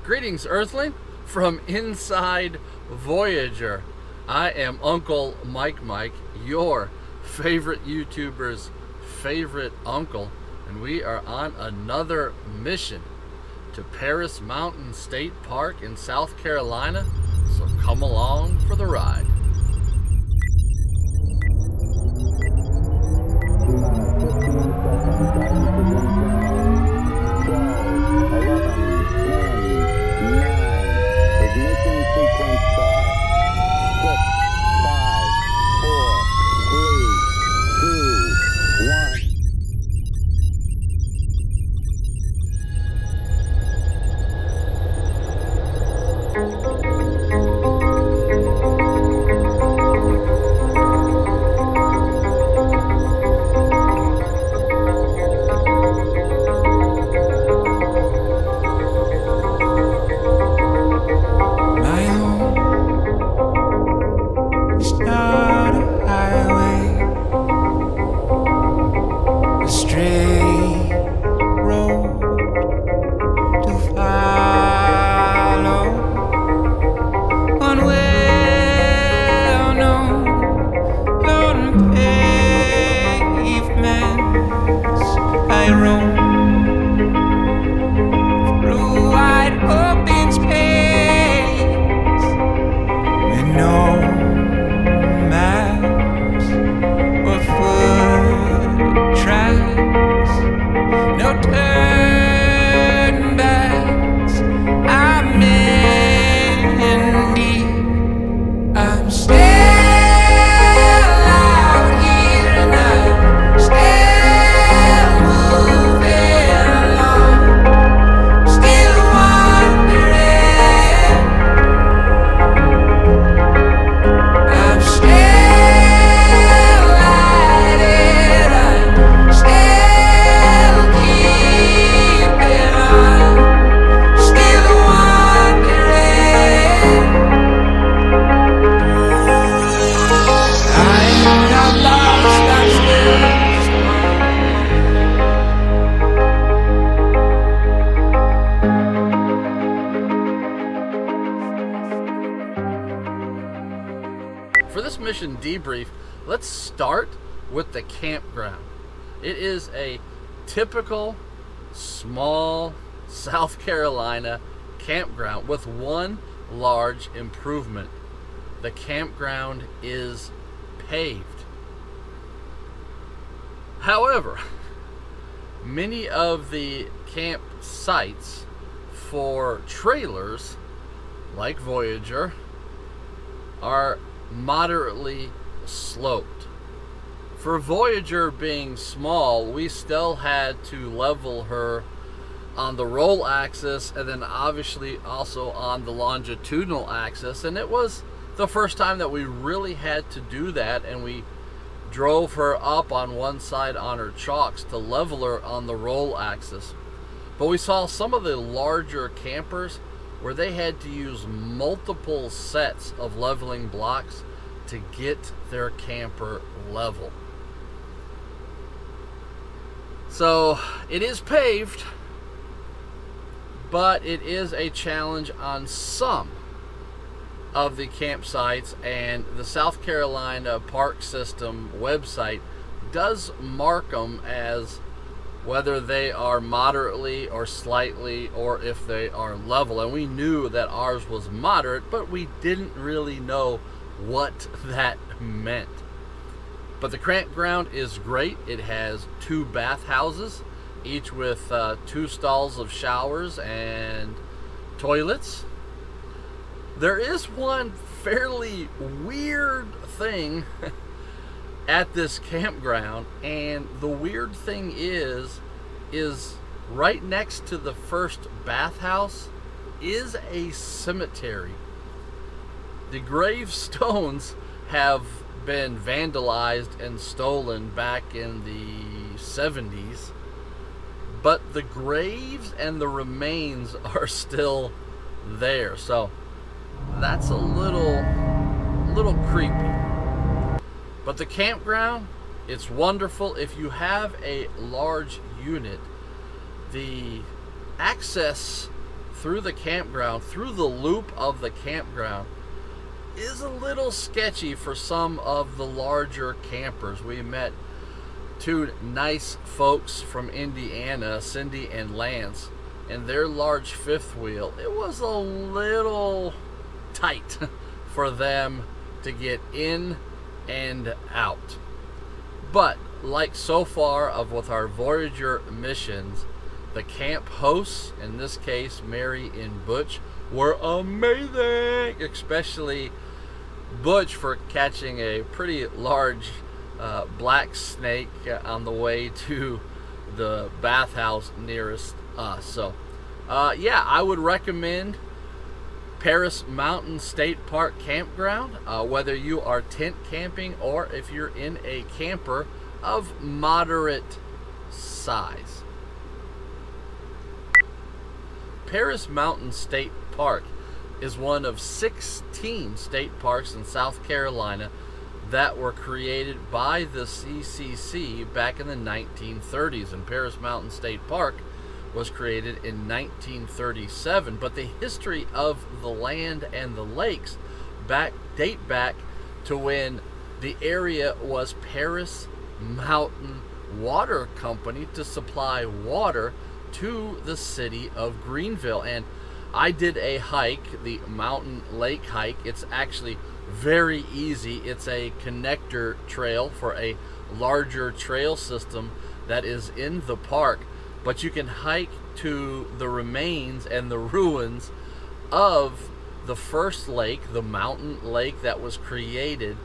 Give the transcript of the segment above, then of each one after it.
Greetings, Earthling, from inside Voyager. I am Uncle Mike, your favorite YouTuber's favorite uncle, and we are on another mission to Paris Mountain State Park in South Carolina, so come along for the ride. For this mission debrief, let's start with the campground. It is a typical small South Carolina campground with one large improvement. The campground is paved. However, many of the campsites for trailers, like Voyager, are moderately sloped. For Voyager being small, we still had to level her on the roll axis and then obviously also on the longitudinal axis, and it was the first time that we really had to do that, and we drove her up on one side on her chocks to level her on the roll axis. But we saw some of the larger campers where they had to use multiple sets of leveling blocks to get their camper level. So it is paved, but it is a challenge on some of the campsites, and the South Carolina Park System website does mark them as whether they are moderately or slightly, or if they are level. And we knew that ours was moderate, but we didn't really know what that meant. But the campground is great. It has 2 bathhouses, each with 2 stalls of showers and toilets. There is one fairly weird thing at this campground, and the weird thing is right next to the first bathhouse is a cemetery. The gravestones have been vandalized and stolen back in the 70s, but the graves and the remains are still there. So that's a little creepy. But the campground, it's wonderful. If you have a large unit, the access through the campground, through the loop of the campground, is a little sketchy for some of the larger campers. We met two nice folks from Indiana, Cindy and Lance, and their large fifth wheel. It was a little tight for them to get in and out. But like so far of with our Voyager missions, the camp hosts, in this case Mary and Butch, were amazing, especially Butch for catching a pretty large black snake on the way to the bathhouse nearest us. So yeah, I would recommend Paris Mountain State Park Campground, whether you are tent camping or if you're in a camper of moderate size. Paris Mountain State Park is one of 16 state parks in South Carolina that were created by the CCC back in the 1930s. And Paris Mountain State Park was created in 1937. But the history of the land and the lakes date back to when the area was Paris Mountain Water Company to supply water to the city of Greenville. And I did a hike, the Mountain Lake hike. It's actually very easy. It's a connector trail for a larger trail system that is in the park, but you can hike to the remains and the ruins of the first lake, the mountain lake that was created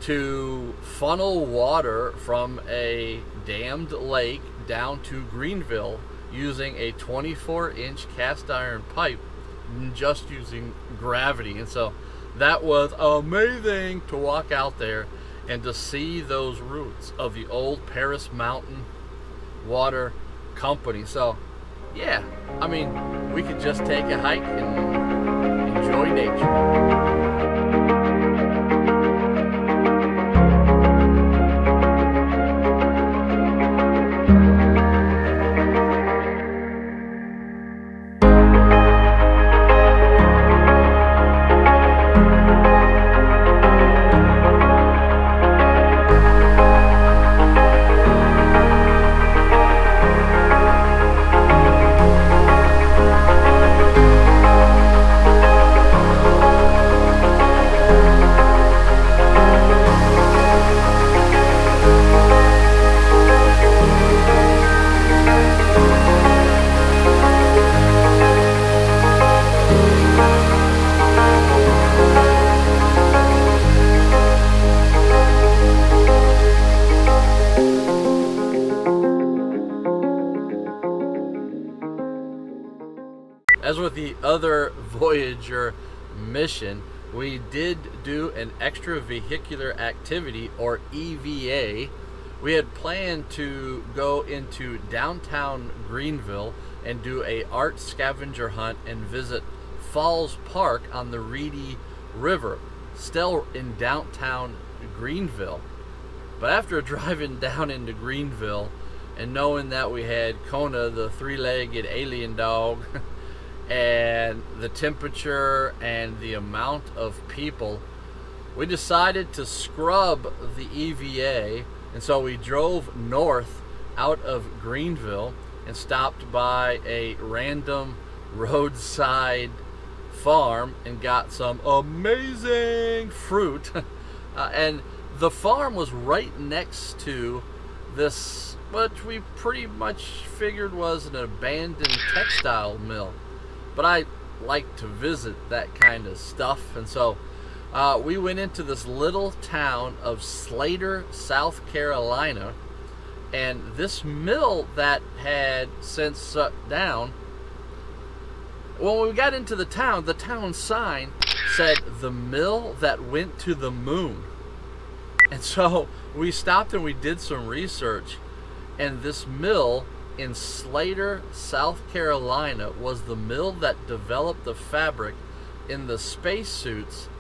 to funnel water from a dammed lake down to Greenville using a 24-inch cast iron pipe, just using gravity. And so that was amazing to walk out there and to see those roots of the old Paris Mountain Water Company. So yeah, I mean, we could just take a hike and enjoy nature. As with the other Voyager mission, we did do an extravehicular activity, or EVA. We had planned to go into downtown Greenville and do a art scavenger hunt and visit Falls Park on the Reedy River, still in downtown Greenville. But after driving down into Greenville and knowing that we had Kona, the three-legged alien dog, and the temperature and the amount of people, we decided to scrub the EVA. And so we drove north out of Greenville and stopped by a random roadside farm and got some amazing fruit. And the farm was right next to this, what we pretty much figured was an abandoned textile mill. But I like to visit that kind of stuff, and so we went into this little town of Slater, South Carolina, and this mill that had since shut down. When we got into the town sign said the mill that went to the moon. And so we stopped and we did some research, and this mill in Slater, South Carolina, was the mill that developed the fabric in the spacesuits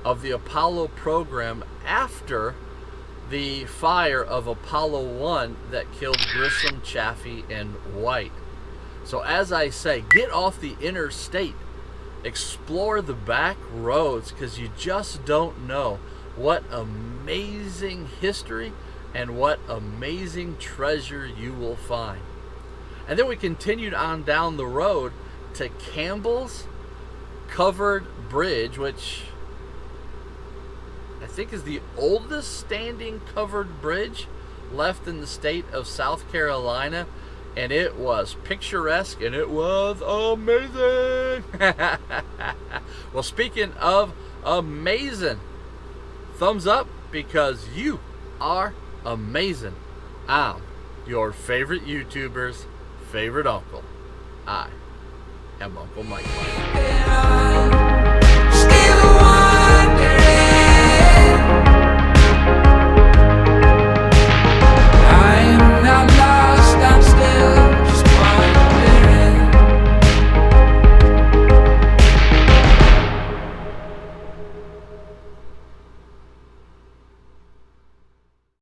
of the Apollo program after the fire of Apollo 1 that killed Grissom, Chaffee, and White. So as I say, get off the interstate. Explore the back roads, because you just don't know what amazing history and what amazing treasure you will find. And then we continued on down the road to Campbell's Covered Bridge, which I think is the oldest standing covered bridge left in the state of South Carolina. And it was picturesque, and it was amazing. Well, speaking of amazing, thumbs up, because you are amazing. I'm your favorite YouTuber's favorite uncle. I am Uncle Mike.